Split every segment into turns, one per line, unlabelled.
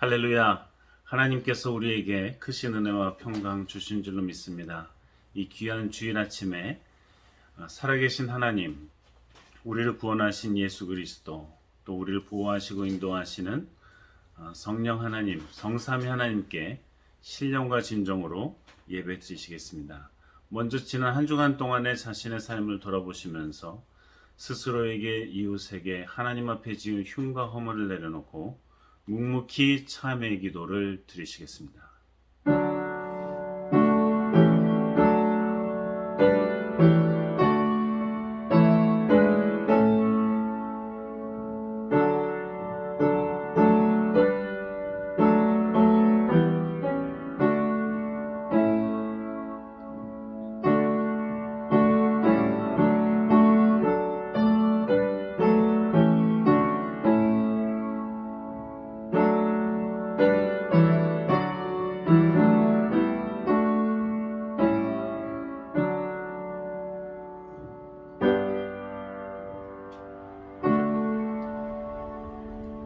할렐루야. 하나님께서 우리에게 크신 은혜와 평강 주신 줄로 믿습니다. 이 귀한 주일 아침에 살아계신 하나님, 우리를 구원하신 예수 그리스도, 또 우리를 보호하시고 인도하시는 성령 하나님, 성삼위 하나님께 신령과 진정으로 예배 드리시겠습니다. 먼저 지난 한 주간 동안의 자신의 삶을 돌아보시면서 스스로에게, 이웃에게 하나님 앞에 지은 흉과 허물을 내려놓고 묵묵히 참회의 기도를 드리시겠습니다.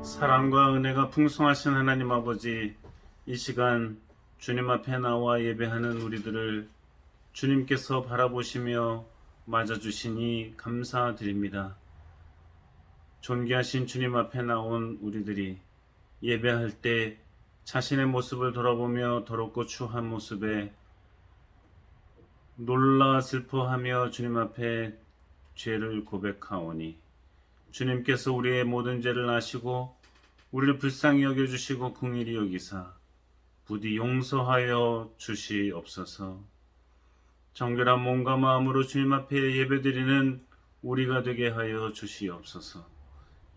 사랑과 은혜가 풍성하신 하나님 아버지, 이 시간 주님 앞에 나와 예배하는 우리들을 주님께서 바라보시며 맞아주시니 감사드립니다. 존귀하신 주님 앞에 나온 우리들이 예배할 때 자신의 모습을 돌아보며 더럽고 추한 모습에 놀라 슬퍼하며 주님 앞에 죄를 고백하오니 주님께서 우리의 모든 죄를 아시고 우리를 불쌍히 여겨주시고 긍휼히 여기사 부디 용서하여 주시옵소서. 정결한 몸과 마음으로 주님 앞에 예배드리는 우리가 되게 하여 주시옵소서.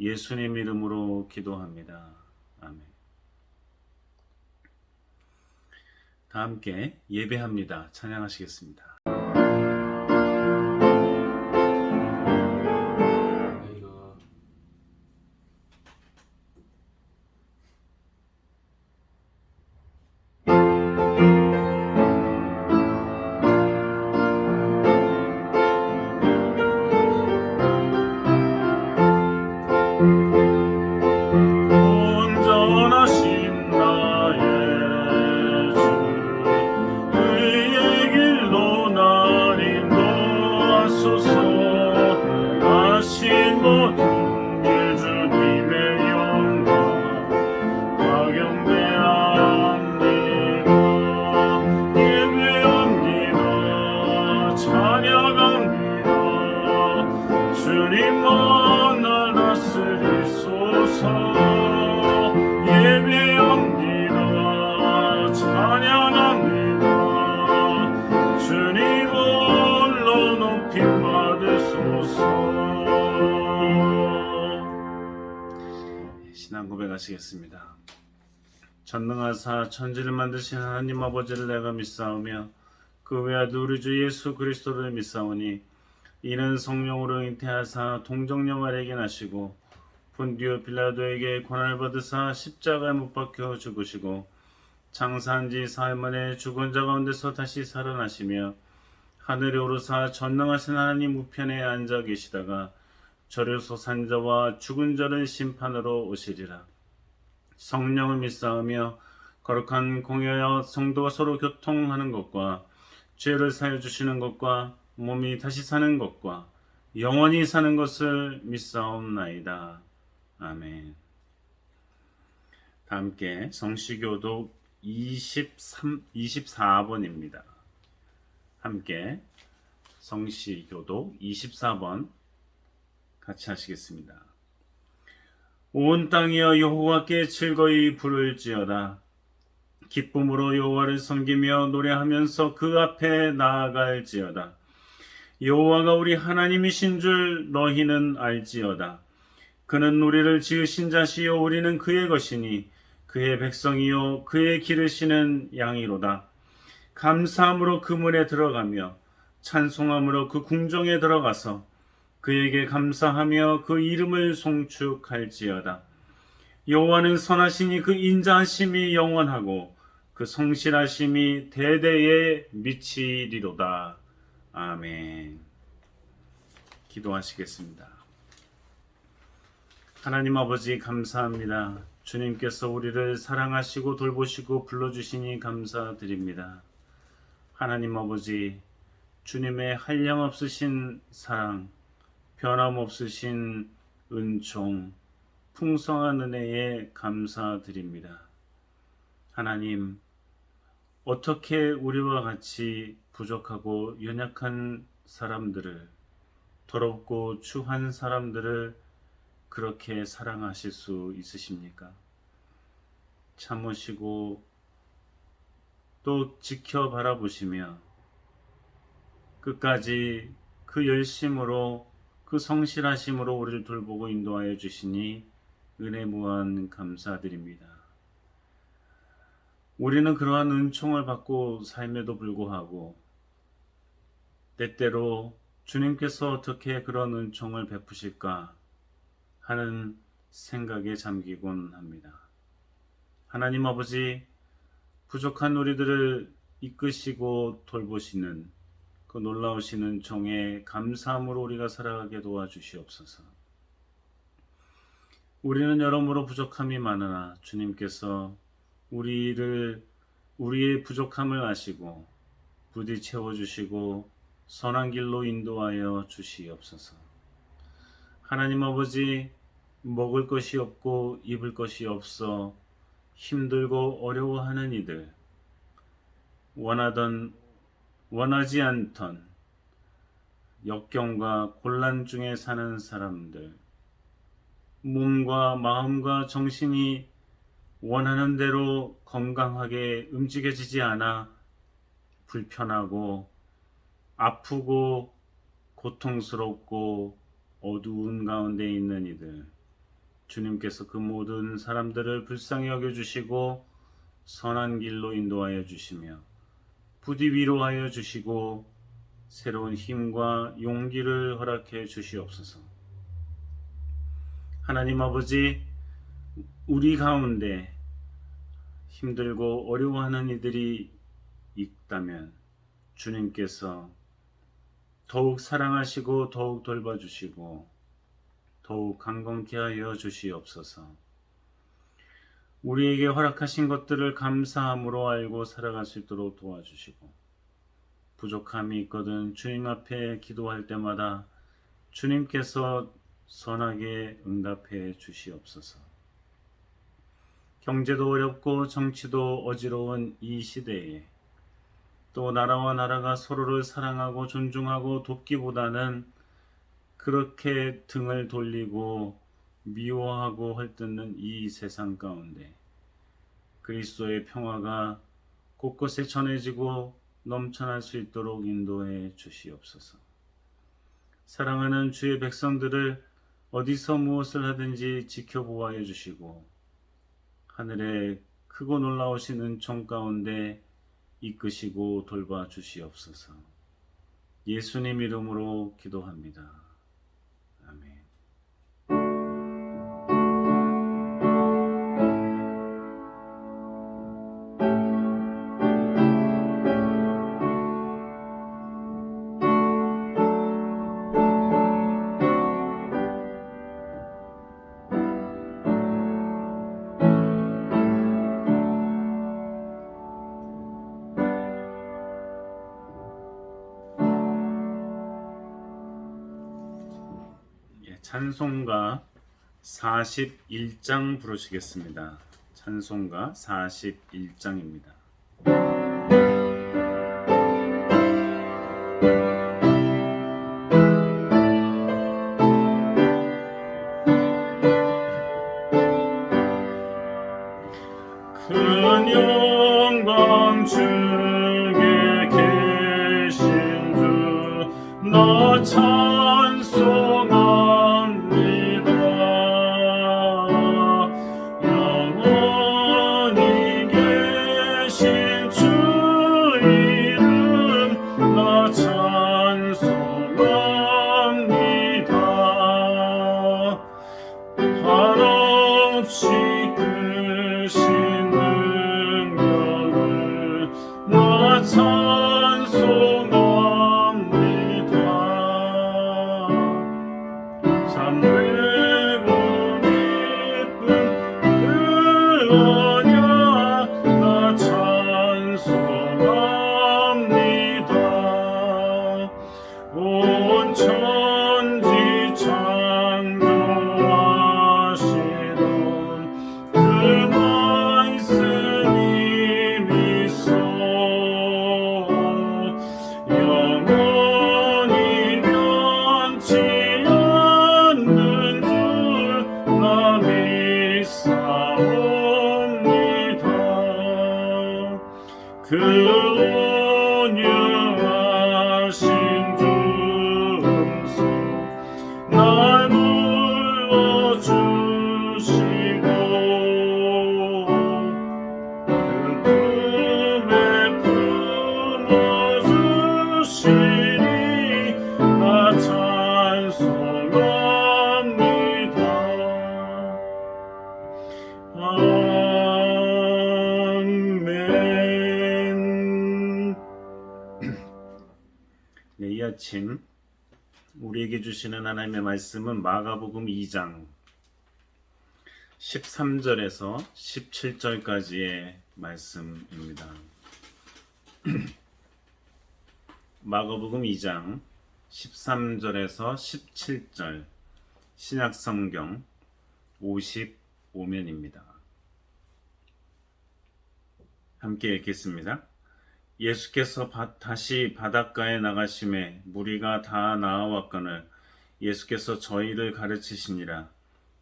예수님 이름으로 기도합니다. 아멘. 다 함께 예배합니다. 찬양하시겠습니다. 온전하신 나의 주, 그의 길로 날 인도하소서. 하신 모든 길 주님의 영광 박영대합니다. 예배합니다. 찬양합니다. 주님만 날 다스리소서. 예배합니다. 찬양합니다. 주님 홀로 높임 받으소서. 신앙 고백하시겠습니다. 전능하사 천지를 만드신 하나님 아버지를 내가 믿사오며 그 외아들 우리 주 예수 그리스도를 믿사오니 이는 성령으로 잉태하사 동정녀 마리아에게 나시고 본디오 빌라도에게 고난을 받으사 십자가에 못 박혀 죽으시고 장사한 지 사흘 만에 죽은 자 가운데서 다시 살아나시며 하늘에 오르사 전능하신 하나님 우편에 앉아 계시다가 저리로서 산 자와 죽은 자를 심판으로 오시리라. 성령을 믿사오며 거룩한 공회여 성도가 서로 교통하는 것과 죄를 사여 주시는 것과 몸이 다시 사는 것과 영원히 사는 것을 믿사옵나이다. 아멘. 다 함께 성시교독 24번입니다. 함께 성시교독 24번 같이 하시겠습니다. 온 땅이여 여호와께 즐거이 부를지어다. 기쁨으로 여호와를 섬기며 노래하면서 그 앞에 나아갈지어다. 여호와가 우리 하나님이신 줄 너희는 알지어다. 그는 우리를 지으신 자시요 우리는 그의 것이니 그의 백성이요 그의 기르시는 양이로다. 감사함으로 그 문에 들어가며 찬송함으로 그 궁정에 들어가서 그에게 감사하며 그 이름을 송축할지어다. 여호와는 선하시니 그 인자하심이 영원하고 그 성실하심이 대대에 미치리로다. 아멘. 기도하시겠습니다. 하나님 아버지 감사합니다. 주님께서 우리를 사랑하시고 돌보시고 불러주시니 감사드립니다. 하나님 아버지, 주님의 한량없으신 사랑, 변함없으신 은총, 풍성한 은혜에 감사드립니다. 하나님, 어떻게 우리와 같이 부족하고 연약한 사람들을, 더럽고 추한 사람들을 그렇게 사랑하실 수 있으십니까? 참으시고 또 지켜 바라보시며 끝까지 그 열심으로, 그 성실하심으로 우리를 돌보고 인도하여 주시니 은혜 무한 감사드립니다. 우리는 그러한 은총을 받고 삶에도 불구하고 때때로 주님께서 어떻게 그런 은총을 베푸실까 하는 생각에 잠기곤 합니다. 하나님 아버지, 부족한 우리들을 이끄시고 돌보시는 그 놀라우신 은총에 감사함으로 우리가 살아가게 도와주시옵소서. 우리는 여러모로 부족함이 많으나 주님께서 우리의 부족함을 아시고 부디 채워주시고 선한 길로 인도하여 주시옵소서. 하나님 아버지, 먹을 것이 없고 입을 것이 없어 힘들고 어려워하는 이들, 원하지 않던 역경과 곤란 중에 사는 사람들, 몸과 마음과 정신이 원하는 대로 건강하게 움직여지지 않아 불편하고 아프고 고통스럽고 어두운 가운데 있는 이들, 주님께서 그 모든 사람들을 불쌍히 여겨주시고 선한 길로 인도하여 주시며 부디 위로하여 주시고 새로운 힘과 용기를 허락해 주시옵소서. 하나님 아버지, 우리 가운데 힘들고 어려워하는 이들이 있다면 주님께서 더욱 사랑하시고 더욱 돌봐주시고 더욱 강건케 하여 주시옵소서. 우리에게 허락하신 것들을 감사함으로 알고 살아갈 수 있도록 도와주시고 부족함이 있거든 주님 앞에 기도할 때마다 주님께서 선하게 응답해 주시옵소서. 경제도 어렵고 정치도 어지러운 이 시대에 또 나라와 나라가 서로를 사랑하고 존중하고 돕기보다는 그렇게 등을 돌리고 미워하고 헐뜯는 이 세상 가운데 그리스도의 평화가 곳곳에 전해지고 넘쳐날 수 있도록 인도해 주시옵소서. 사랑하는 주의 백성들을 어디서 무엇을 하든지 지켜보아해 주시고 하늘의 크고 놀라우신 은총 가운데 이끄시고 돌봐 주시옵소서. 예수님 이름으로 기도합니다. 아멘. 찬송가 41장 부르시겠습니다. 찬송가 41장입니다. 큰 영광 중에 계신 주 나 찬송합니다. 영원히 계신 주 이름 나 찬송합니다. 한없이 크신 능력을 나 찬송합니다. 참 크고 깊은 언약 나 찬송합니다. 온 천지 창조하시던 그 말씀이 믿소 영원히 변치 않는 줄 나 믿사옵니다. 그 온유하신 주께서 날 불러주시고 그 품에 품어주시니 나 찬송합니다. 아멘. 네, 이 아침 우리에게 주시는 하나님의 말씀은 마가복음 2장 13절에서 17절까지의 말씀입니다. 마가복음 2장 13절에서 17절 신약성경 55면입니다. 함께 읽겠습니다. 예수께서 다시 바닷가에 나가심에 무리가 다 나아왔거늘 예수께서 저희를 가르치시니라.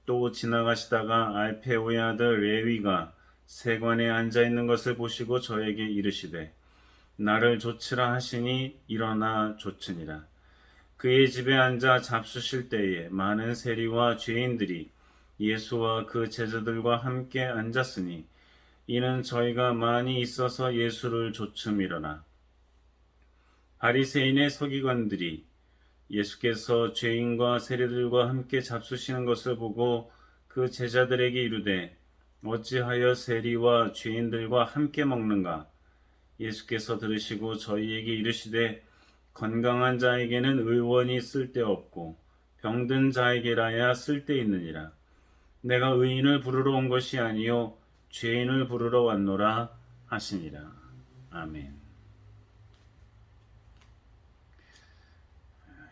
또 지나가시다가 알페오의 아들 레위가 세관에 앉아있는 것을 보시고 저에게 이르시되 나를 좇으라 하시니 일어나 좇으니라. 그의 집에 앉아 잡수실 때에 많은 세리와 죄인들이 예수와 그 제자들과 함께 앉았으니 이는 저희가 많이 있어서 예수를 좇음이로라. 바리새인의 서기관들이 예수께서 죄인과 세리들과 함께 잡수시는 것을 보고 그 제자들에게 이르되 어찌하여 세리와 죄인들과 함께 먹는가? 예수께서 들으시고 저희에게 이르시되 건강한 자에게는 의원이 쓸데없고 병든 자에게라야 쓸데있느니라. 내가 의인을 부르러 온 것이 아니요 죄인을 부르러 왔노라 하시니라. 아멘.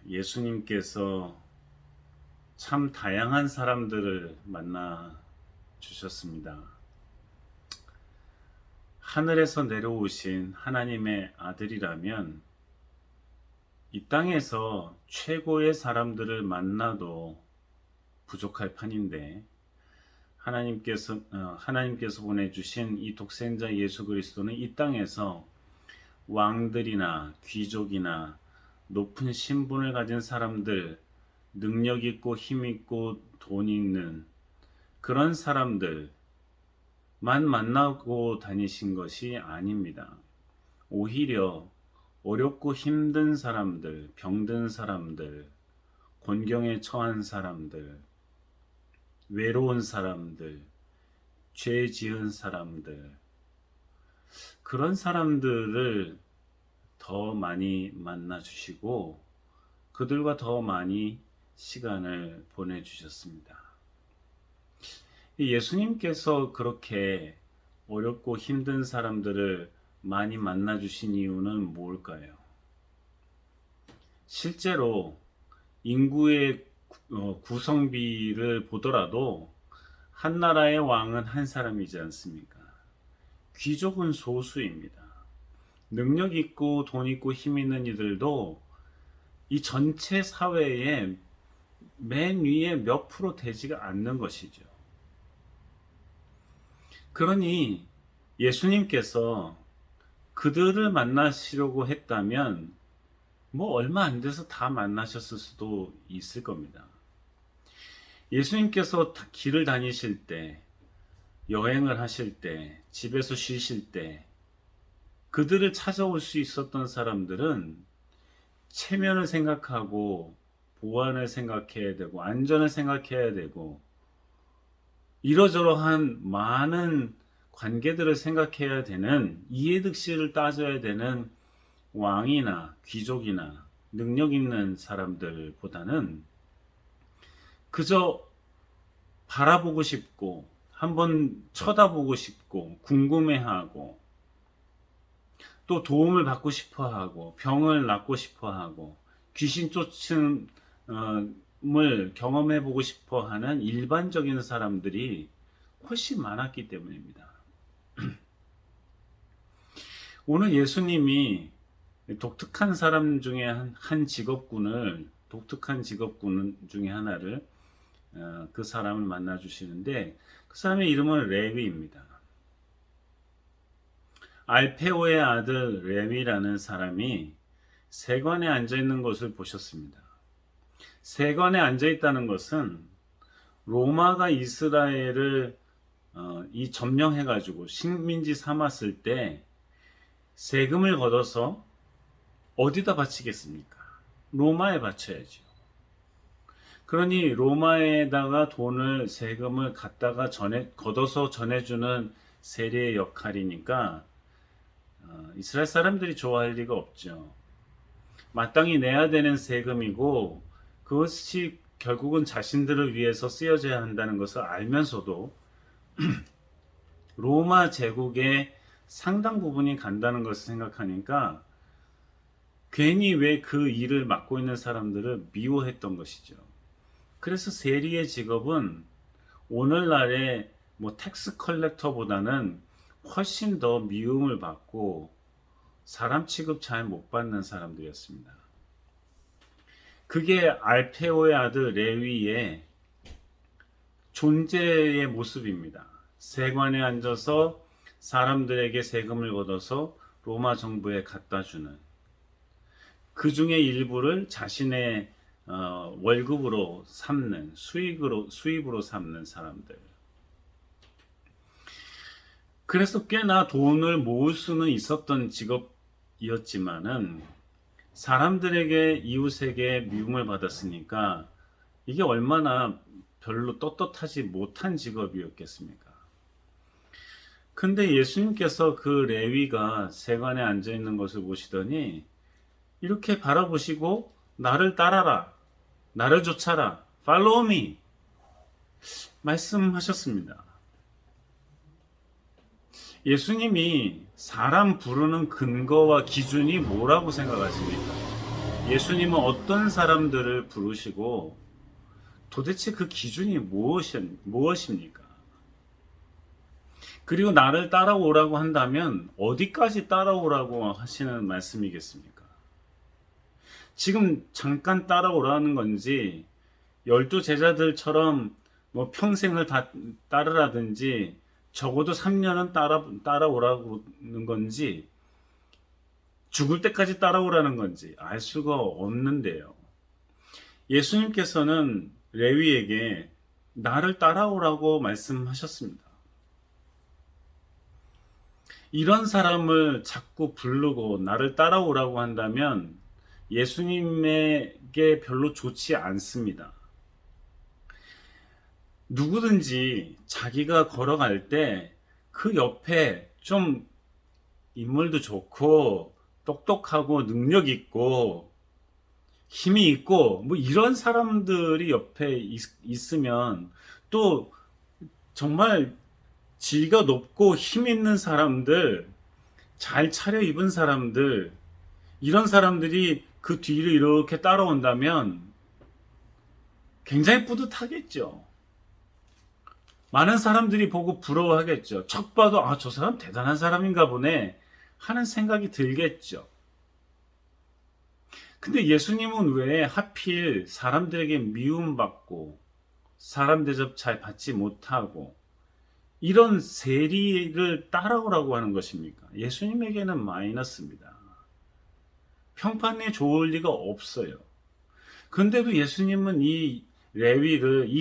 예수님께서 참 다양한 사람들을 만나 주셨습니다. 하늘에서 내려오신 하나님의 아들이라면 이 땅에서 최고의 사람들을 만나도 부족할 판인데 하나님께서 보내주신 이 독생자 예수 그리스도는 이 땅에서 왕들이나 귀족이나 높은 신분을 가진 사람들, 능력 있고 힘 있고 돈 있는 그런 사람들만 만나고 다니신 것이 아닙니다. 오히려 어렵고 힘든 사람들, 병든 사람들, 곤경에 처한 사람들, 외로운 사람들, 죄 지은 사람들, 그런 사람들을 더 많이 만나주시고 그들과 더 많이 시간을 보내주셨습니다. 예수님께서 그렇게 어렵고 힘든 사람들을 많이 만나주신 이유는 뭘까요? 실제로 인구의 구성비를 보더라도 한 나라의 왕은 한 사람이지 않습니까? 귀족은 소수입니다. 능력 있고 돈 있고 힘 있는 이들도 이 전체 사회의 맨 위에 몇 프로 되지가 않는 것이죠. 그러니 예수님께서 그들을 만나시려고 했다면 뭐 얼마 안 돼서 다 만나셨을 수도 있을 겁니다. 예수님께서 길을 다니실 때, 여행을 하실 때, 집에서 쉬실 때 그들을 찾아올 수 있었던 사람들은 체면을 생각하고 보안을 생각해야 되고 안전을 생각해야 되고 이러저러한 많은 관계들을 생각해야 되는 이해득실을 따져야 되는 왕이나 귀족이나 능력 있는 사람들보다는 그저 바라보고 싶고 한번 쳐다보고 싶고 궁금해하고 또 도움을 받고 싶어하고 병을 낫고 싶어하고 귀신 쫓음을 경험해보고 싶어하는 일반적인 사람들이 훨씬 많았기 때문입니다. 오늘 예수님이 독특한 사람 중에 독특한 직업군 중에 하나를 그 사람을 만나 주시는데 그 사람의 이름은 레위입니다. 알페오의 아들 레위라는 사람이 세관에 앉아 있는 것을 보셨습니다. 세관에 앉아 있다는 것은 로마가 이스라엘을 이 점령해 가지고 식민지 삼았을 때 세금을 걷어서 어디다 바치겠습니까? 로마에 바쳐야죠. 그러니 로마에다가 세금을 갖다가 걷어서 전해주는 세리의 역할이니까 이스라엘 사람들이 좋아할 리가 없죠. 마땅히 내야 되는 세금이고 그것이 결국은 자신들을 위해서 쓰여져야 한다는 것을 알면서도 로마 제국의 상당 부분이 간다는 것을 생각하니까 괜히 왜 그 일을 맡고 있는 사람들을 미워했던 것이죠. 그래서 세리의 직업은 오늘날의 텍스 컬렉터보다는 훨씬 더 미움을 받고 사람 취급 잘 못 받는 사람들이었습니다. 그게 알페오의 아들 레위의 존재의 모습입니다. 세관에 앉아서 사람들에게 세금을 걷어서 로마 정부에 갖다 주는, 그 중에 일부를 자신의 월급으로 삼는, 수입으로 삼는 사람들. 그래서 꽤나 돈을 모을 수는 있었던 직업이었지만은 사람들에게, 이웃에게 미움을 받았으니까 이게 얼마나 별로 떳떳하지 못한 직업이었겠습니까? 근데 예수님께서 그 레위가 세관에 앉아 있는 것을 보시더니 이렇게 바라보시고 나를 따라라, 나를 쫓아라, follow me 말씀하셨습니다. 예수님이 사람 부르는 근거와 기준이 뭐라고 생각하십니까? 예수님은 어떤 사람들을 부르시고 도대체 그 기준이 무엇입니까? 그리고 나를 따라오라고 한다면 어디까지 따라오라고 하시는 말씀이겠습니까? 지금 잠깐 따라오라는 건지 12 제자들처럼 평생을 다 따르라든지 적어도 3년은 따라오라는 건지 죽을 때까지 따라오라는 건지 알 수가 없는데요. 예수님께서는 레위에게 나를 따라오라고 말씀하셨습니다. 이런 사람을 자꾸 부르고 나를 따라오라고 한다면 예수님에게 별로 좋지 않습니다. 누구든지 자기가 걸어갈 때 그 옆에 좀 인물도 좋고 똑똑하고 능력 있고 힘이 있고 이런 사람들이 옆에 있으면, 또 정말 지가 높고 힘 있는 사람들, 잘 차려입은 사람들, 이런 사람들이 그 뒤를 이렇게 따라온다면 굉장히 뿌듯하겠죠. 많은 사람들이 보고 부러워하겠죠. 척 봐도 저 사람 대단한 사람인가 보네 하는 생각이 들겠죠. 근데 예수님은 왜 하필 사람들에게 미움받고 사람 대접 잘 받지 못하고 이런 세리를 따라오라고 하는 것입니까? 예수님에게는 마이너스입니다. 평판에 좋을 리가 없어요. 근데도 예수님은 이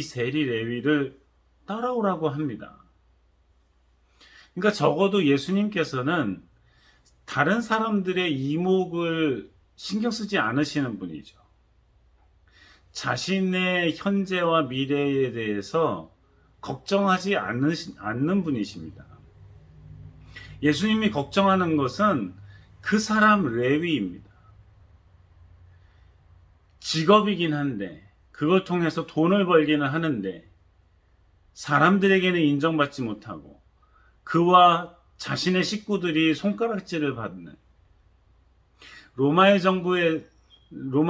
세리 레위를 따라오라고 합니다. 그러니까 적어도 예수님께서는 다른 사람들의 이목을 신경 쓰지 않으시는 분이죠. 자신의 현재와 미래에 대해서 걱정하지 않는 분이십니다. 예수님이 걱정하는 것은 그 사람 레위입니다. 직업이긴 한데 그걸 통해서 돈을 벌기는 하는데 사람들에게는 인정받지 못하고 그와 자신의 식구들이 손가락질을 받는 로마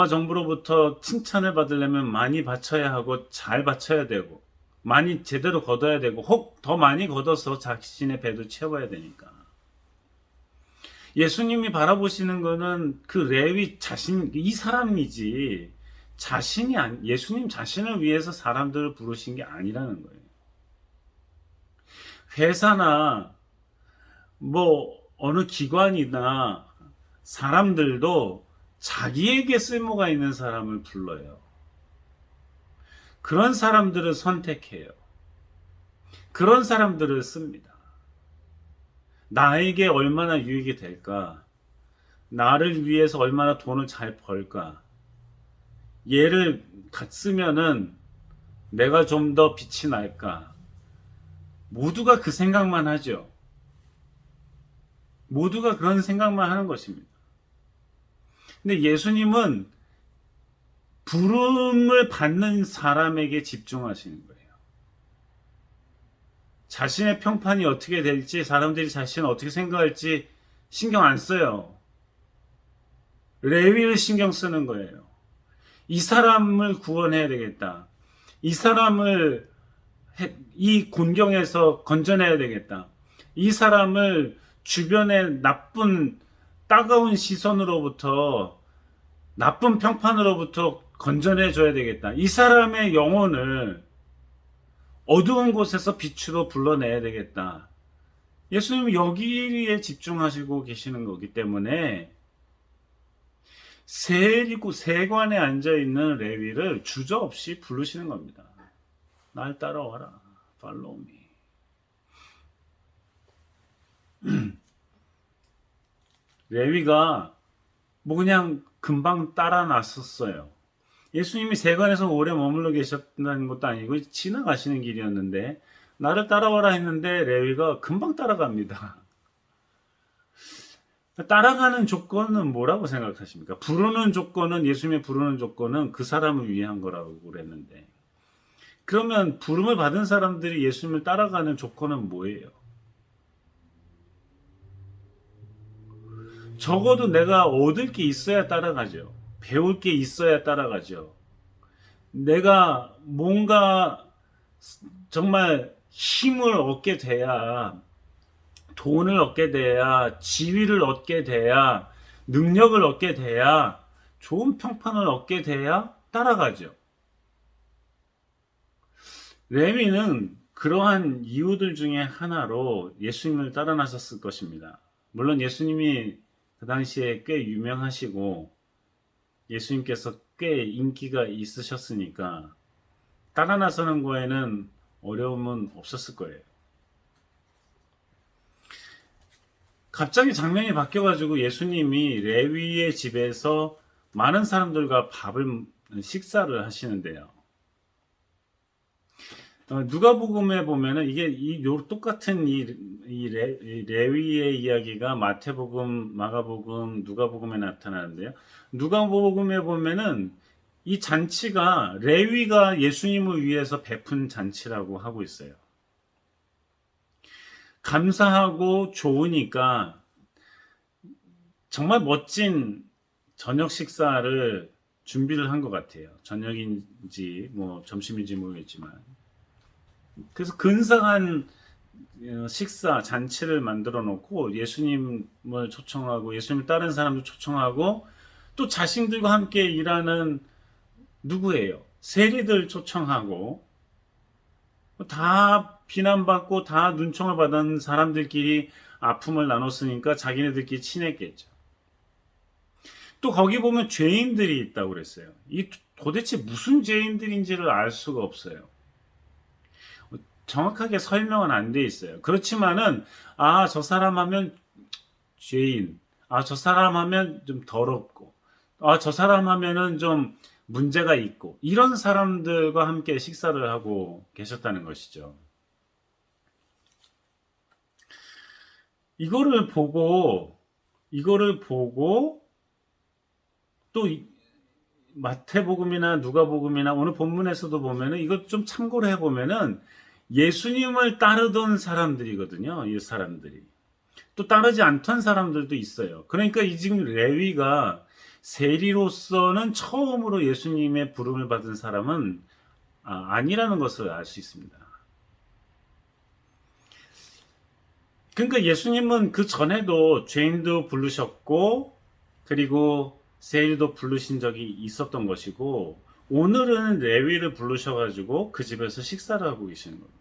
정부로부터 칭찬을 받으려면 많이 바쳐야 하고 잘 바쳐야 되고 많이 제대로 걷어야 되고 혹 더 많이 걷어서 자신의 배도 채워야 되니까. 예수님이 바라보시는 거는 그 레위 자신, 이 사람이지 예수님 자신을 위해서 사람들을 부르신 게 아니라는 거예요. 회사나 뭐 어느 기관이나 사람들도 자기에게 쓸모가 있는 사람을 불러요. 그런 사람들을 선택해요. 그런 사람들을 씁니다. 나에게 얼마나 유익이 될까? 나를 위해서 얼마나 돈을 잘 벌까? 얘를 쓰면은 내가 좀 더 빛이 날까? 모두가 그 생각만 하죠. 모두가 그런 생각만 하는 것입니다. 근데 예수님은 부름을 받는 사람에게 집중하시는 거예요. 자신의 평판이 어떻게 될지, 사람들이 자신을 어떻게 생각할지 신경 안 써요. 레위를 신경 쓰는 거예요. 이 사람을 구원해야 되겠다. 이 사람을 이 곤경에서 건져내야 되겠다. 이 사람을 주변의 나쁜 따가운 시선으로부터 나쁜 평판으로부터 건져내 줘야 되겠다. 이 사람의 영혼을 어두운 곳에서 빛으로 불러내야 되겠다. 예수님은 여기에 집중하시고 계시는 거기 때문에 세관에 앉아있는 레위를 주저없이 부르시는 겁니다. 날 따라와라. Follow me. 레위가 뭐 그냥 금방 따라 나섰어요. 예수님이 세관에서 오래 머물러 계셨다는 것도 아니고 지나가시는 길이었는데 나를 따라와라 했는데 레위가 금방 따라갑니다. 따라가는 조건은 뭐라고 생각하십니까? 예수님의 부르는 조건은 그 사람을 위한 거라고 그랬는데 그러면 부름을 받은 사람들이 예수님을 따라가는 조건은 뭐예요? 적어도 내가 얻을 게 있어야 따라가죠. 배울 게 있어야 따라가죠. 내가 뭔가 정말 힘을 얻게 돼야, 돈을 얻게 돼야, 지위를 얻게 돼야, 능력을 얻게 돼야, 좋은 평판을 얻게 돼야 따라가죠. 레위는 그러한 이유들 중에 하나로 예수님을 따라 나섰을 것입니다. 물론 예수님이 그 당시에 꽤 유명하시고 예수님께서 꽤 인기가 있으셨으니까 따라 나서는 거에는 어려움은 없었을 거예요. 갑자기 장면이 바뀌어가지고 예수님이 레위의 집에서 많은 사람들과 식사를 하시는데요. 누가복음에 보면은 이게 똑같은 레위의 이야기가 마태복음, 마가복음, 누가복음에 나타나는데요. 누가복음에 보면은 이 잔치가 레위가 예수님을 위해서 베푼 잔치라고 하고 있어요. 감사하고 좋으니까 정말 멋진 저녁 식사를 준비를 한 것 같아요. 저녁인지 뭐 점심인지 모르겠지만. 그래서 근사한 식사 잔치를 만들어 놓고 예수님을 초청하고 예수님을 따르는 사람도 초청하고 또 자신들과 함께 일하는 누구예요? 세리들 초청하고 다 비난받고 다 눈총을 받은 사람들끼리 아픔을 나눴으니까 자기네들끼리 친했겠죠. 또 거기 보면 죄인들이 있다고 그랬어요. 이 도대체 무슨 죄인들인지를 알 수가 없어요. 정확하게 설명은 안 돼 있어요. 그렇지만은 저 사람 하면 죄인, 저 사람 하면 좀 더럽고, 저 사람 하면은 좀 문제가 있고 이런 사람들과 함께 식사를 하고 계셨다는 것이죠. 이거를 보고 또 마태복음이나 누가복음이나 오늘 본문에서도 보면은 이것 좀 참고를 해보면은 예수님을 따르던 사람들이거든요. 이 사람들이. 또 따르지 않던 사람들도 있어요. 그러니까 이 지금 레위가 세리로서는 처음으로 예수님의 부름을 받은 사람은 아니라는 것을 알 수 있습니다. 그러니까 예수님은 그 전에도 죄인도 부르셨고 그리고 세리도 부르신 적이 있었던 것이고 오늘은 레위를 부르셔가지고 그 집에서 식사를 하고 계시는 겁니다.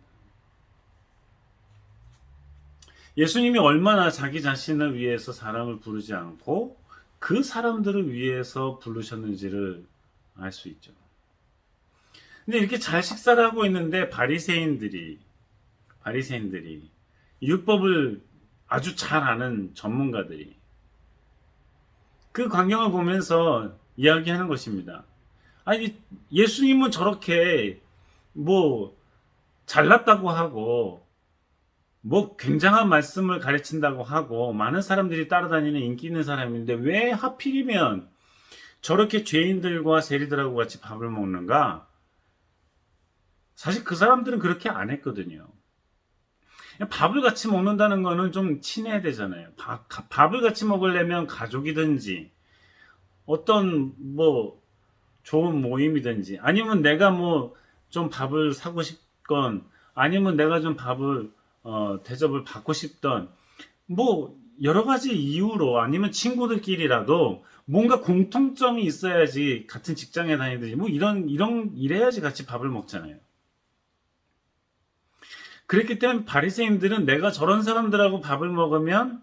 예수님이 얼마나 자기 자신을 위해서 사람을 부르지 않고 그 사람들을 위해서 부르셨는지를 알 수 있죠. 근데 이렇게 잘 식사를 하고 있는데 바리새인들이 율법을 아주 잘 아는 전문가들이 그 광경을 보면서 이야기하는 것입니다. 아니, 예수님은 저렇게 뭐 잘났다고 하고 뭐 굉장한 말씀을 가르친다고 하고 많은 사람들이 따라다니는 인기 있는 사람인데 왜 하필이면 저렇게 죄인들과 세리들하고 같이 밥을 먹는가? 사실 그 사람들은 그렇게 안 했거든요. 밥을 같이 먹는다는 거는 좀 친해야 되잖아요. 밥을 같이 먹으려면 가족이든지 어떤 뭐 좋은 모임이든지 아니면 내가 뭐 좀 밥을 사고 싶건 아니면 내가 좀 밥을 대접을 받고 싶던 뭐 여러 가지 이유로 아니면 친구들끼리라도 뭔가 공통점이 있어야지 같은 직장에 다니든지 뭐 이래야지 같이 밥을 먹잖아요. 그렇기 때문에 바리새인들은 내가 저런 사람들하고 밥을 먹으면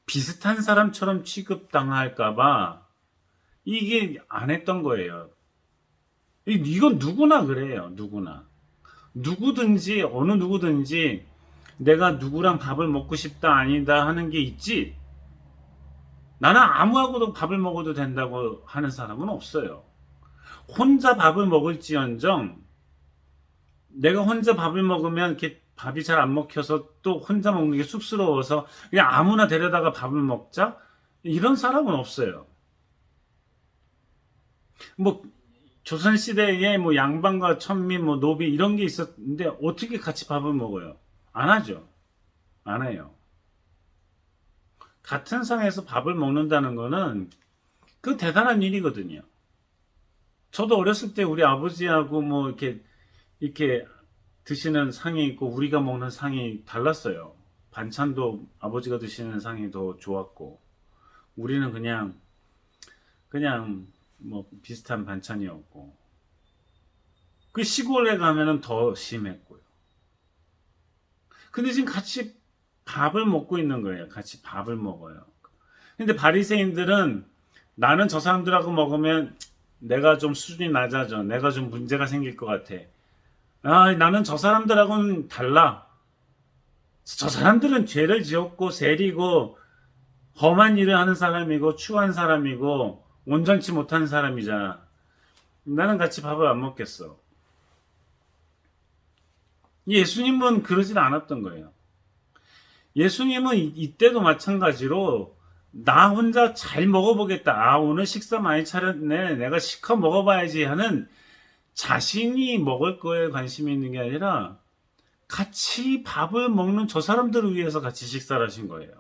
비슷한 사람처럼 취급당할까봐 이게 안 했던 거예요. 이건 누구나 그래요. 누구든지 어느 누구든지 내가 누구랑 밥을 먹고 싶다 아니다 하는 게 있지. 나는 아무하고도 밥을 먹어도 된다고 하는 사람은 없어요. 혼자 밥을 먹을지언정 내가 혼자 밥을 먹으면 이렇게 밥이 잘 안 먹혀서 또 혼자 먹는 게 쑥스러워서 그냥 아무나 데려다가 밥을 먹자? 이런 사람은 없어요. 뭐 조선시대에 뭐 양반과 천민, 뭐 노비 이런 게 있었는데 어떻게 같이 밥을 먹어요? 안 하죠. 안 해요. 같은 상에서 밥을 먹는다는 거는 그 대단한 일이거든요. 저도 어렸을 때 우리 아버지하고 뭐 이렇게 드시는 상이 있고 우리가 먹는 상이 달랐어요. 반찬도 아버지가 드시는 상이 더 좋았고 우리는 그냥 뭐 비슷한 반찬이었고 그 시골에 가면은 더 심했고요. 근데 지금 같이 밥을 먹고 있는 거예요. 같이 밥을 먹어요. 근데 바리새인들은 나는 저 사람들하고 먹으면 내가 좀 수준이 낮아져. 내가 좀 문제가 생길 것 같아. 나는 저 사람들하고는 달라. 저 사람들은 죄를 지었고 세리고 험한 일을 하는 사람이고 추한 사람이고 온전치 못한 사람이잖아. 나는 같이 밥을 안 먹겠어. 예수님은 그러진 않았던 거예요. 예수님은 이때도 마찬가지로 나 혼자 잘 먹어보겠다. 오늘 식사 많이 차렸네. 내가 실컷 먹어봐야지 하는 자신이 먹을 거에 관심이 있는 게 아니라 같이 밥을 먹는 저 사람들을 위해서 같이 식사를 하신 거예요.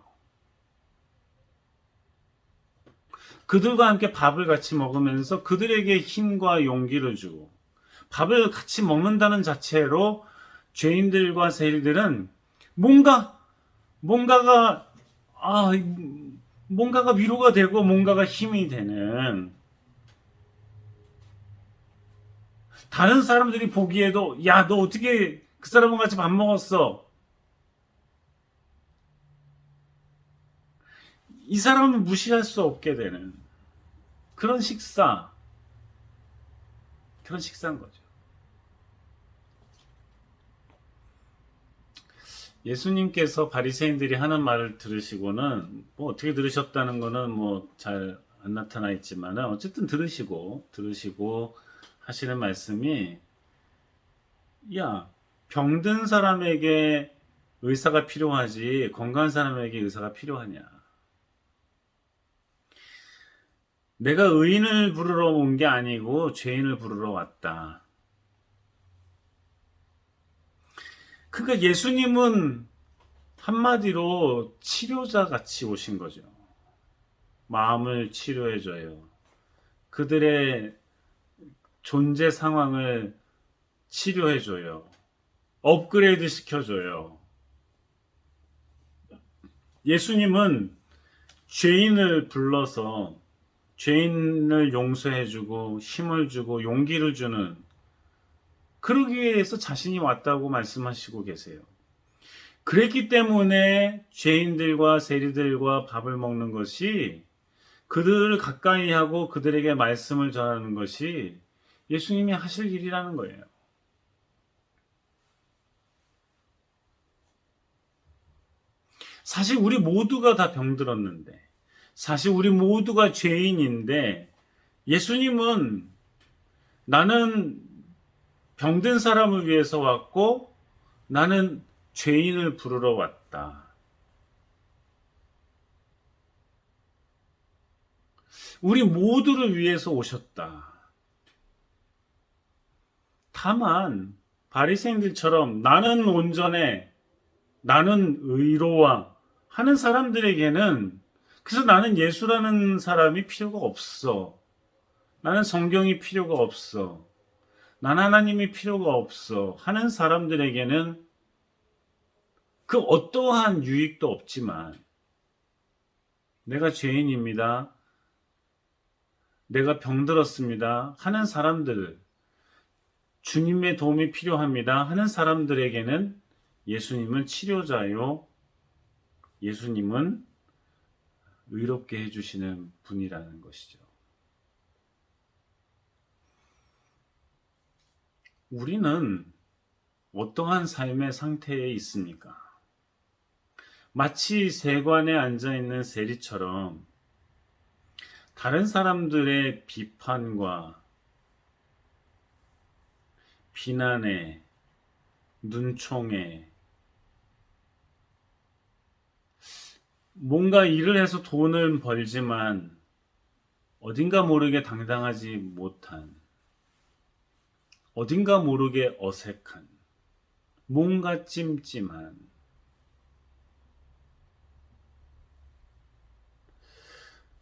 그들과 함께 밥을 같이 먹으면서 그들에게 힘과 용기를 주고 밥을 같이 먹는다는 자체로 죄인들과 세리들은 뭔가가 아, 뭔가가 위로가 되고 뭔가가 힘이 되는 다른 사람들이 보기에도 야, 너 어떻게 그 사람과 같이 밥 먹었어? 이 사람은 무시할 수 없게 되는 그런 그런 식사인 거죠. 예수님께서 바리새인들이 하는 말을 들으시고는 뭐 어떻게 들으셨다는 거는 뭐 잘 안 나타나 있지만은 어쨌든 들으시고 하시는 말씀이 야, 병든 사람에게 의사가 필요하지 건강한 사람에게 의사가 필요하냐? 내가 의인을 부르러 온 게 아니고 죄인을 부르러 왔다. 그러니까 예수님은 한마디로 치료자 같이 오신 거죠. 마음을 치료해줘요. 그들의 존재 상황을 치료해줘요. 업그레이드 시켜줘요. 예수님은 죄인을 불러서 죄인을 용서해주고 힘을 주고 용기를 주는, 그러기 위해서 자신이 왔다고 말씀하시고 계세요. 그랬기 때문에 죄인들과 세리들과 밥을 먹는 것이, 그들을 가까이 하고 그들에게 말씀을 전하는 것이 예수님이 하실 일이라는 거예요. 사실 우리 모두가 다 병들었는데, 사실 우리 모두가 죄인인데, 예수님은 나는 병든 사람을 위해서 왔고 나는 죄인을 부르러 왔다. 우리 모두를 위해서 오셨다. 다만 바리새인들처럼 나는 온전해, 나는 의로와 하는 사람들에게는, 그래서 나는 예수라는 사람이 필요가 없어, 나는 성경이 필요가 없어, 난 하나님이 필요가 없어 하는 사람들에게는 그 어떠한 유익도 없지만, 내가 죄인입니다, 내가 병들었습니다 하는 사람들, 주님의 도움이 필요합니다 하는 사람들에게는 예수님은 치료자요, 예수님은 의롭게 해주시는 분이라는 것이죠. 우리는 어떠한 삶의 상태에 있습니까? 마치 세관에 앉아있는 세리처럼 다른 사람들의 비판과 비난에, 눈총에, 뭔가 일을 해서 돈을 벌지만 어딘가 모르게 당당하지 못한, 어딘가 모르게 어색한, 뭔가 찜찜한,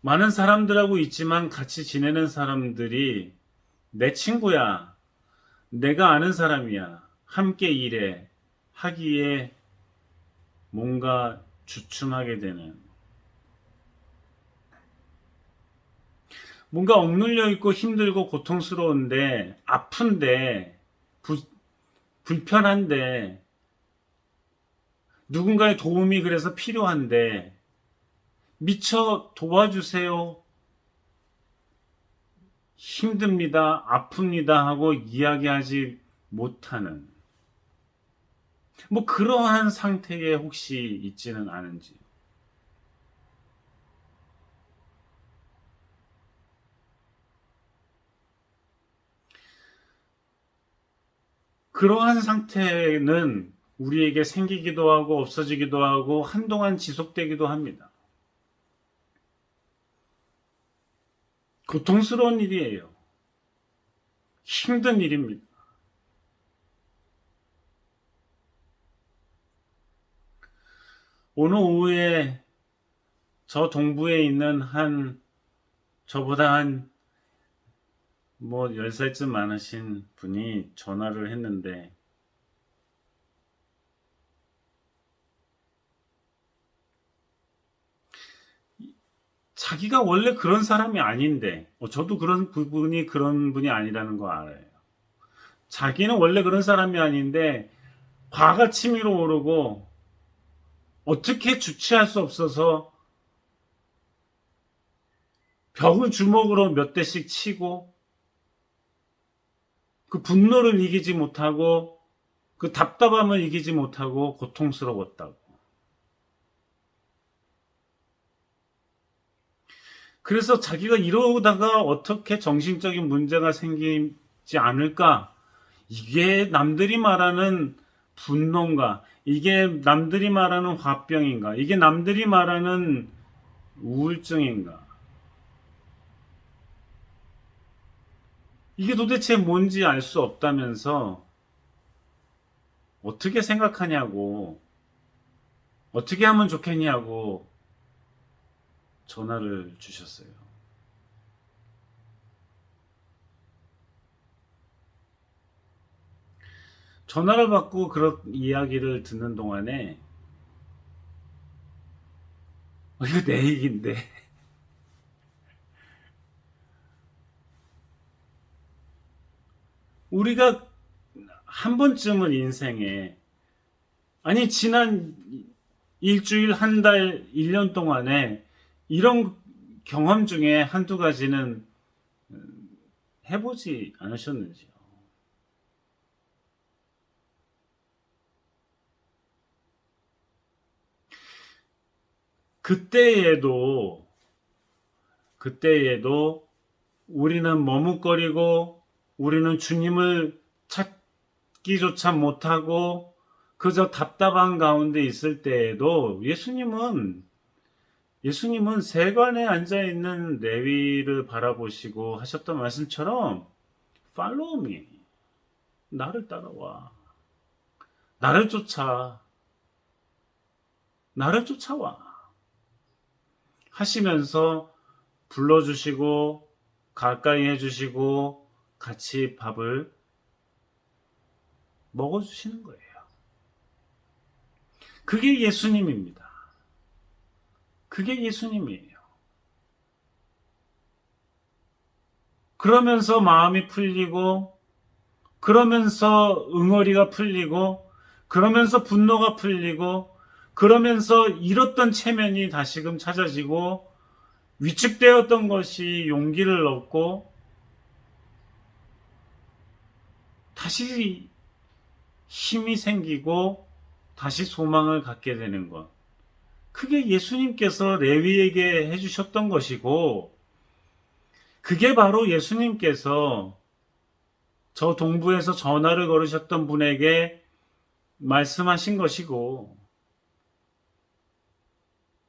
많은 사람들하고 있지만 같이 지내는 사람들이 내 친구야, 내가 아는 사람이야, 함께 일해 하기에 뭔가 주춤하게 되는, 뭔가 억눌려 있고 힘들고 고통스러운데, 아픈데, 불편한데, 누군가의 도움이 그래서 필요한데, 미처 도와주세요, 힘듭니다, 아픕니다 하고 이야기하지 못하는, 뭐 그러한 상태에 혹시 있지는 않은지. 그러한 상태는 우리에게 생기기도 하고 없어지기도 하고 한동안 지속되기도 합니다. 고통스러운 일이에요. 힘든 일입니다. 오늘 오후에 저 동부에 있는 저보다 한 10살쯤 많으신 분이 전화를 했는데, 자기가 원래 그런 사람이 아닌데, 저도 그런 부분이 그런 분이 아니라는 거 알아요. 자기는 원래 그런 사람이 아닌데 화가 치밀어 오르고 어떻게 주체할 수 없어서 벽을 주먹으로 몇 대씩 치고, 그 분노를 이기지 못하고 그 답답함을 이기지 못하고 고통스러웠다고. 그래서 자기가 이러다가 어떻게 정신적인 문제가 생기지 않을까, 이게 남들이 말하는 분노인가, 이게 남들이 말하는 화병인가, 이게 남들이 말하는 우울증인가, 이게 도대체 뭔지 알 수 없다면서 어떻게 생각하냐고, 어떻게 하면 좋겠냐고 전화를 주셨어요. 전화를 받고 그런 이야기를 듣는 동안에 이거 내 얘기인데 우리가 한 번쯤은 인생에, 아니 지난 일주일, 한 달, 1년 동안에 이런 경험 중에 한두 가지는 해보지 않으셨는지요? 그때에도 그때에도 우리는 머뭇거리고 우리는 주님을 찾기조차 못하고 그저 답답한 가운데 있을 때에도 예수님은 세관에 앉아 있는 레위를 바라보시고 하셨던 말씀처럼 Follow me. 나를 따라와. 나를 쫓아. 나를 쫓아와. 하시면서 불러주시고 가까이 해주시고 같이 밥을 먹어주시는 거예요. 그게 예수님입니다. 그게 예수님이에요. 그러면서 마음이 풀리고, 그러면서 응어리가 풀리고, 그러면서 분노가 풀리고, 그러면서 잃었던 체면이 다시금 찾아지고, 위축되었던 것이 용기를 얻고, 다시 힘이 생기고, 다시 소망을 갖게 되는 것. 그게 예수님께서 레위에게 해주셨던 것이고, 그게 바로 예수님께서 저 동부에서 전화를 걸으셨던 분에게 말씀하신 것이고,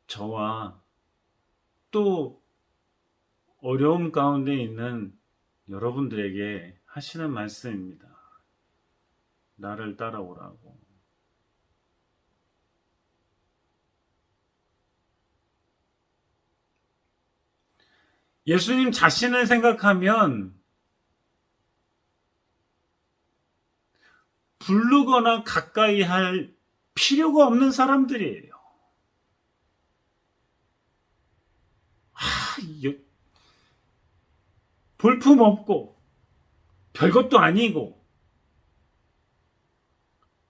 저와 또 어려움 가운데 있는 여러분들에게 하시는 말씀입니다. 나를 따라오라고. 예수님 자신을 생각하면 부르거나 가까이 할 필요가 없는 사람들이에요. 볼품 없고 별것도 아니고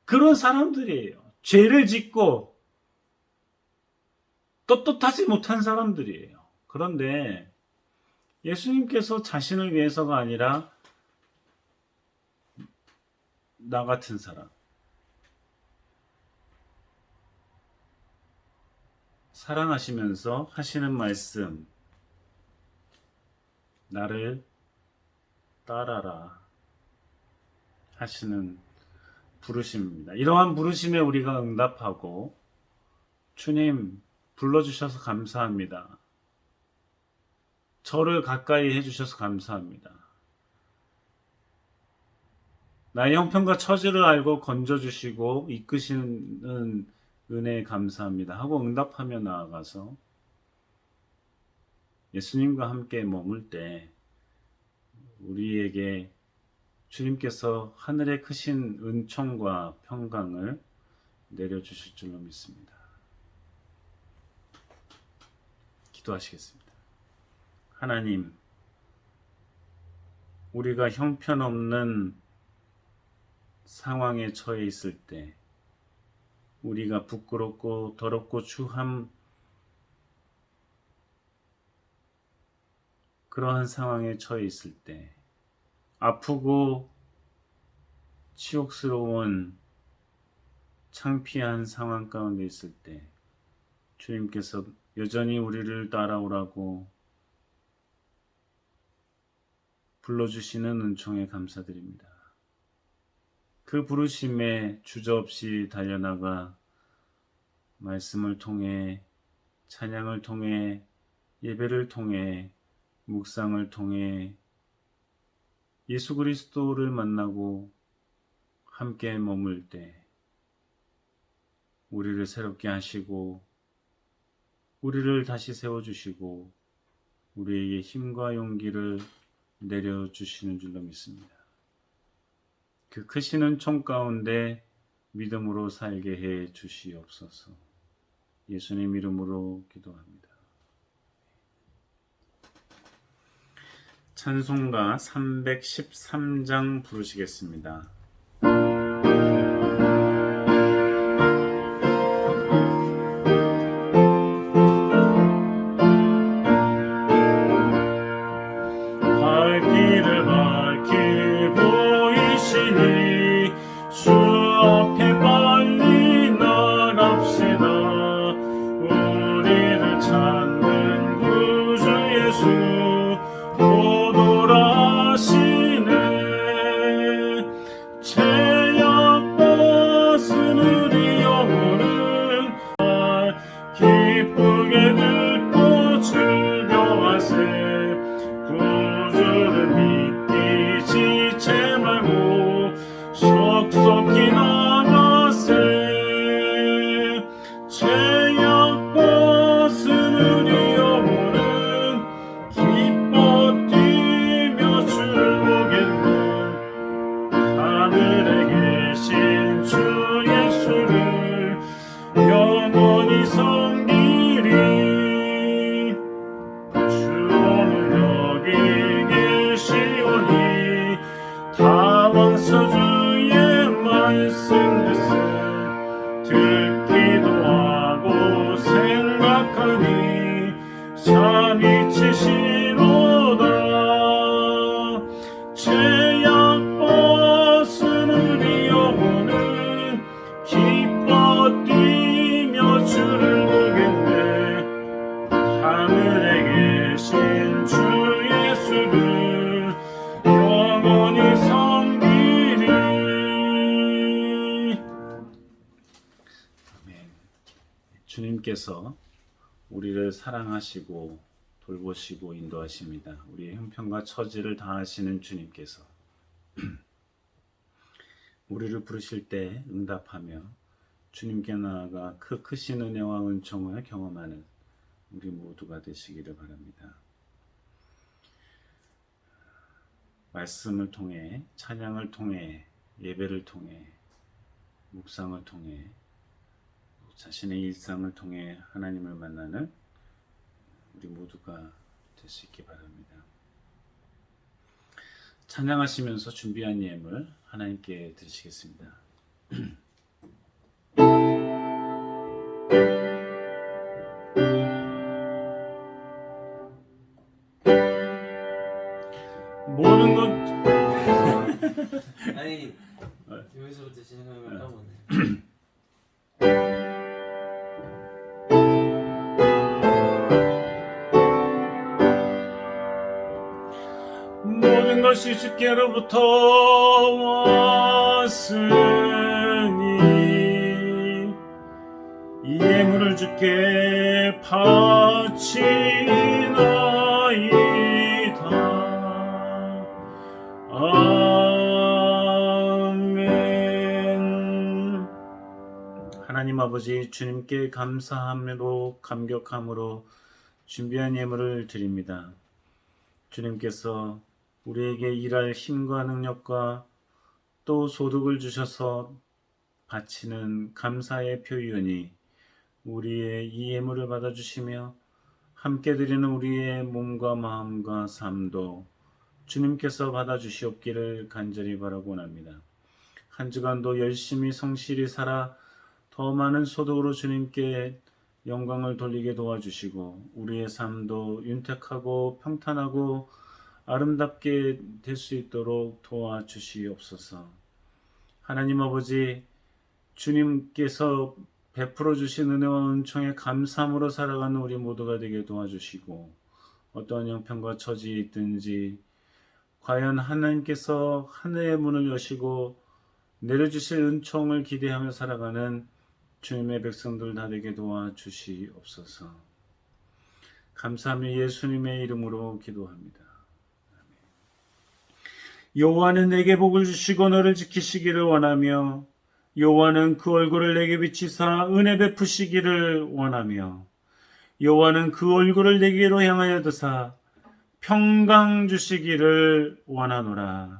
그런 사람들이에요. 죄를 짓고 떳떳하지 못한 사람들이에요. 그런데 예수님께서 자신을 위해서가 아니라 나 같은 사람, 사랑하시면서 하시는 말씀, 나를 따라라 하시는 부르심입니다. 이러한 부르심에 우리가 응답하고, 주님 불러주셔서 감사합니다. 저를 가까이 해주셔서 감사합니다. 나의 형편과 처지를 알고 건져주시고 이끄시는 은혜에 감사합니다 하고 응답하며 나아가서 예수님과 함께 머물 때 우리에게 주님께서 하늘의 크신 은총과 평강을 내려주실 줄로 믿습니다. 기도하시겠습니다. 하나님, 우리가 형편없는 상황에 처해 있을 때, 우리가 부끄럽고 더럽고 추한 그러한 상황에 처해 있을 때, 아프고 치욕스러운 창피한 상황 가운데 있을 때, 주님께서 여전히 우리를 따라오라고 불러주시는 은총에 감사드립니다. 그 부르심에 주저없이 달려나가 말씀을 통해, 찬양을 통해, 예배를 통해, 묵상을 통해 예수 그리스도를 만나고 함께 머물 때 우리를 새롭게 하시고 우리를 다시 세워주시고 우리에게 힘과 용기를 내려주시는 줄로 믿습니다. 그 크신 은총 가운데 믿음으로 살게 해 주시옵소서. 예수님 이름으로 기도합니다. 찬송가 313장 부르시겠습니다. 발길을 밝히 보이시니 주 앞에 빨리 나갑시다. 우리를 찾는 구주 예수 곧 오라시네. 죄악벗은 우리 영혼은 기쁘게 듣고 즐겨하세. 구주를 믿기 지체 말고 속속히 나가세. 죄악 벗은 우리 영혼은 기뻐 뛰며 주를 보겠네. 하늘에 계신 주 예수를 영원히 섬기리. 다왕서 주의 말씀 듣기도 하고 생각하니 잠이 치시로다. 죄악 벗은 우리 영혼은 기뻐 뛰며 주를 보겠네. 하늘에 계신 주 예수를 영원히 섬기리. 아멘. 주님께서 우리를 사랑하시고 돌보시고 인도하십니다. 우리의 형편과 처지를 다하시는 주님께서 우리를 부르실 때 응답하며 주님께 나아가 그 크신 은혜와 은총을 경험하는 우리 모두가 되시기를 바랍니다. 말씀을 통해, 찬양을 통해, 예배를 통해, 묵상을 통해, 자신의 일상을 통해 하나님을 만나는 우리 모두가 될 수 있기 바랍니다. 찬양하시면서 준비한 예물 하나님께 드리시겠습니다. 모든 것
아니 여기서부터 진행하면 까먹네.
모든 것이 주께로부터 왔으니 이 예물을 주께 바치나이다. 아멘. 하나님 아버지, 주님께 감사함으로 감격함으로 준비한 예물을 드립니다. 주님께서 우리에게 일할 힘과 능력과 또 소득을 주셔서 바치는 감사의 표현이 우리의 이 예물을 받아주시며 함께 드리는 우리의 몸과 마음과 삶도 주님께서 받아주시옵기를 간절히 바라고 원합니다. 한 주간도 열심히 성실히 살아 더 많은 소득으로 주님께 영광을 돌리게 도와주시고 우리의 삶도 윤택하고 평탄하고 아름답게 될 수 있도록 도와주시옵소서. 하나님 아버지, 주님께서 베풀어 주신 은혜와 은총에 감사함으로 살아가는 우리 모두가 되게 도와주시고 어떠한 형편과 처지에 있든지 과연 하나님께서 하늘의 문을 여시고 내려주실 은총을 기대하며 살아가는 주님의 백성들 다 되게 도와주시옵소서. 감사하며 예수님의 이름으로 기도합니다. 여호와는 내게 복을 주시고 너를 지키시기를 원하며 여호와는 그 얼굴을 내게 비치사 은혜 베푸시기를 원하며 여호와는 그 얼굴을 내게로 향하여 드사 평강 주시기를 원하노라.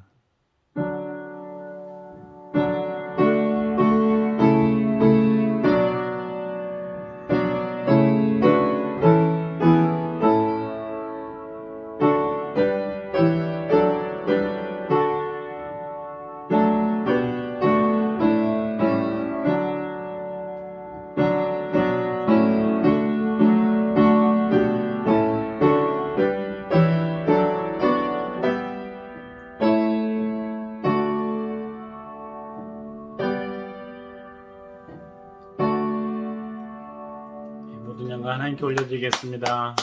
모든 영광 하나님께 올려드리겠습니다.